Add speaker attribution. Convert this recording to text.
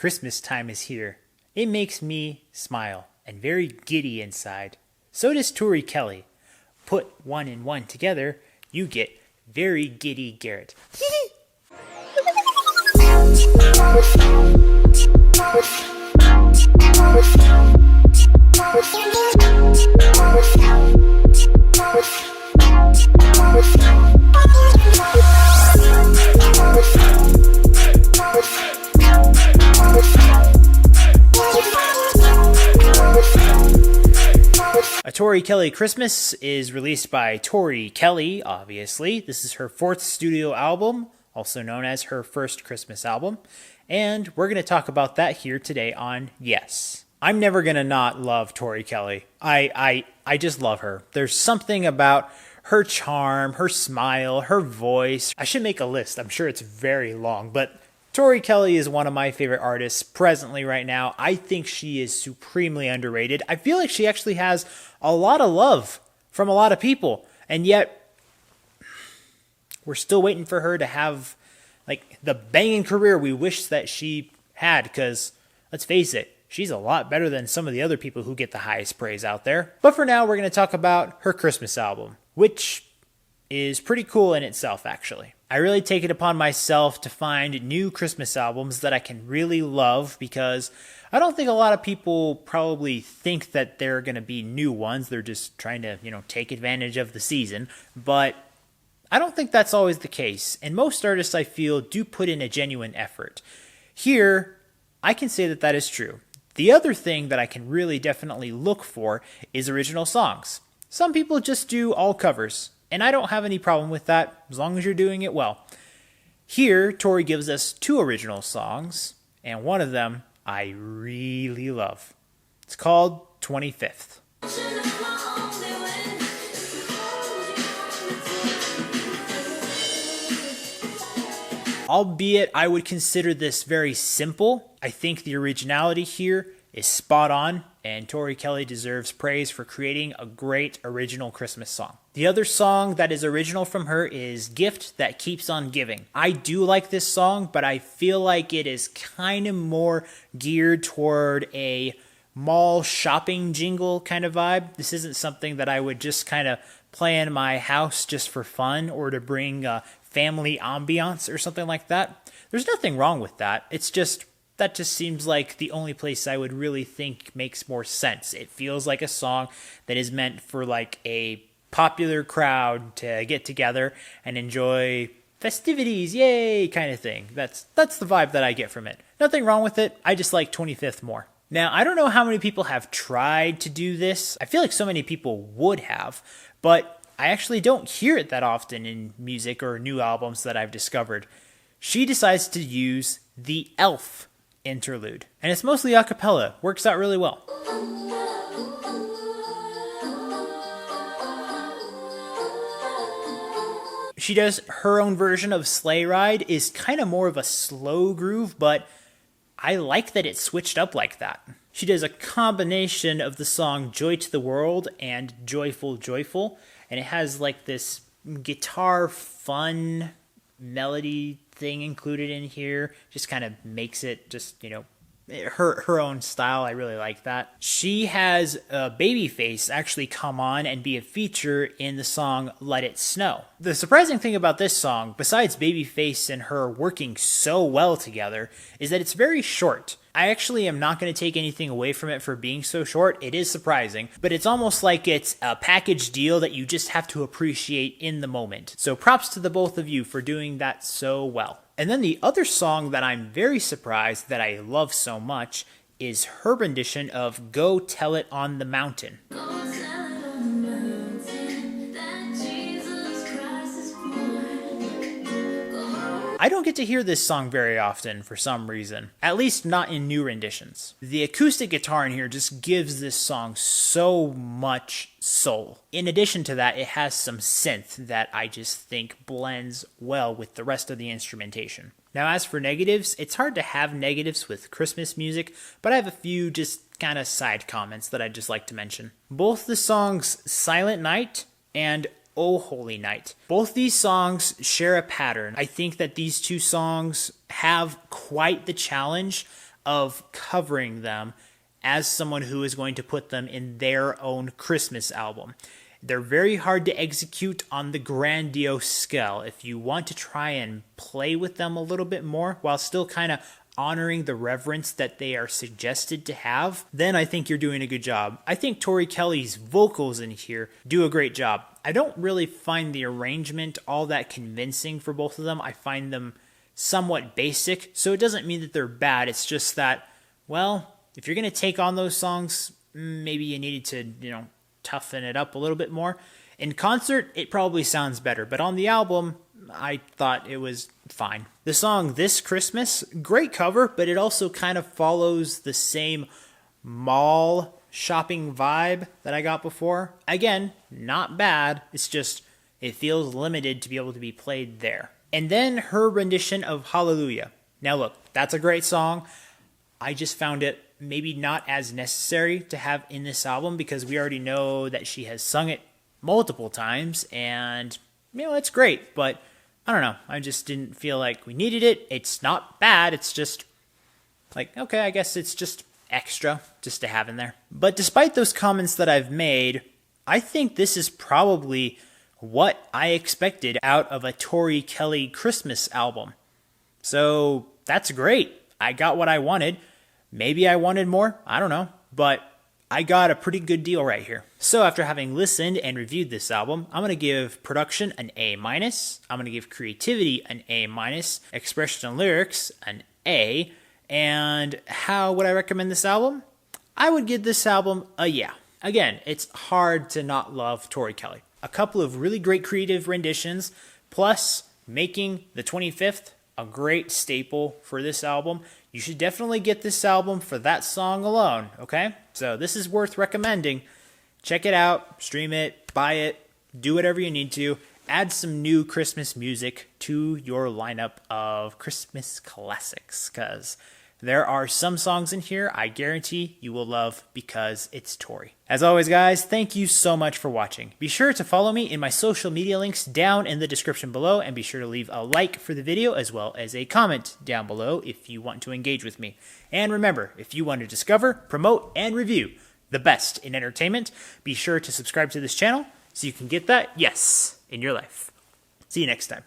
Speaker 1: Christmas time is here. It makes me smile and very giddy inside. So does Tori Kelly. Put one and one together, you get very giddy Garrett. A Tori Kelly Christmas is released by Tori Kelly, obviously. This is her fourth studio album, also known as her first Christmas album. And we're going to talk about that here today on Y.E.S. I'm never going to not love Tori Kelly. I just love her. There's something about her charm, her smile, her voice. I should make a list. I'm sure it's very long, but Tori Kelly is one of my favorite artists presently right now. I think she is supremely underrated. I feel like she actually has a lot of love from a lot of people, and yet we're still waiting for her to have like the banging career we wish that she had, because let's face it, she's a lot better than some of the other people who get the highest praise out there. But for now, we're going to talk about her Christmas album, which is pretty cool in itself, actually. I really take it upon myself to find new Christmas albums that I can really love, because I don't think a lot of people probably think that they're going to be new ones. They're just trying to, take advantage of the season. But I don't think that's always the case. And most artists, I feel, do put in a genuine effort. Here, I can say that that is true. The other thing that I can really definitely look for is original songs. Some people just do all covers, and I don't have any problem with that, as long as you're doing it well. Here, Tori gives us two original songs, and one of them I really love. It's called 25th. Albeit, I would consider this very simple. I think the originality here is spot on, and Tori Kelly deserves praise for creating a great original Christmas song. The other song that is original from her is Gift That Keeps On Giving. I do like this song, but I feel like it is kind of more geared toward a mall shopping jingle kind of vibe. This isn't something that I would just kind of play in my house just for fun or to bring family ambiance or something like that. There's nothing wrong with that. It's just, that just seems like the only place I would really think makes more sense. It feels like a song that is meant for like a popular crowd to get together and enjoy festivities, yay, kind of thing. That's the vibe that I get from it. Nothing wrong with it. I just like 25th more. Now, I don't know how many people have tried to do this. I feel like so many people would have, but I actually don't hear it that often in music or new albums that I've discovered. She decides to use the Elf interlude, and it's mostly a cappella. Works out really well. She does her own version of Sleigh Ride, is kind of more of a slow groove, but I like that it switched up like that. She does a combination of the song Joy to the World and Joyful Joyful, and it has like this guitar fun melody thing included in here. Just kind of makes it just, her own style. I really like that. She has Babyface actually come on and be a feature in the song Let It Snow. The surprising thing about this song, besides Babyface and her working so well together, is that it's very short. I actually am not going to take anything away from it for being so short. It is surprising, but it's almost like it's a package deal that you just have to appreciate in the moment. So props to the both of you for doing that so well. And then the other song that I'm very surprised that I love so much is her rendition of Go Tell It on the Mountain. I don't get to hear this song very often for some reason, at least not in new renditions. The acoustic guitar in here just gives this song so much soul. In addition to that, it has some synth that I just think blends well with the rest of the instrumentation. Now, as for negatives, it's hard to have negatives with Christmas music, but I have a few just kind of side comments that I'd just like to mention. Both the songs Silent Night and Oh Holy Night. Both these songs share a pattern. I think that these two songs have quite the challenge of covering them as someone who is going to put them in their own Christmas album. They're very hard to execute on the grandiose scale. If you want to try and play with them a little bit more while still kind of honoring the reverence that they are suggested to have, then I think you're doing a good job. I think Tori Kelly's vocals in here do a great job. I don't really find the arrangement all that convincing for both of them. I find them somewhat basic, so it doesn't mean that they're bad. It's just that, well, if you're going to take on those songs, maybe you needed to, toughen it up a little bit more. In concert, it probably sounds better, but on the album, I thought it was fine. The song This Christmas, great cover, but it also kind of follows the same mall shopping vibe that I got before. Again, not bad. It's just, it feels limited to be able to be played there. And then her rendition of Hallelujah. Now look, that's a great song. I just found it maybe not as necessary to have in this album because we already know that she has sung it multiple times and, it's great, but I don't know. I just didn't feel like we needed it. It's not bad. It's just like, okay, I guess it's just extra just to have in there. But despite those comments that I've made, I think this is probably what I expected out of a Tori Kelly Christmas album. So that's great. I got what I wanted. Maybe I wanted more. I don't know. But I got a pretty good deal right here. So after having listened and reviewed this album, I'm going to give production an A-. I'm going to give creativity an A-, expression and lyrics an A, and how would I recommend this album? I would give this album a yeah. Again, it's hard to not love Tori Kelly. A couple of really great creative renditions, plus making the 25th a great staple for this album. You should definitely get this album for that song alone, okay? So this is worth recommending. Check it out, stream it, buy it, do whatever you need to. Add some new Christmas music to your lineup of Christmas classics, because there are some songs in here I guarantee you will love because it's Tori. As always, guys, thank you so much for watching. Be sure to follow me in my social media links down in the description below, and be sure to leave a like for the video as well as a comment down below if you want to engage with me. And remember, if you want to discover, promote, and review the best in entertainment, be sure to subscribe to this channel so you can get that yes in your life. See you next time.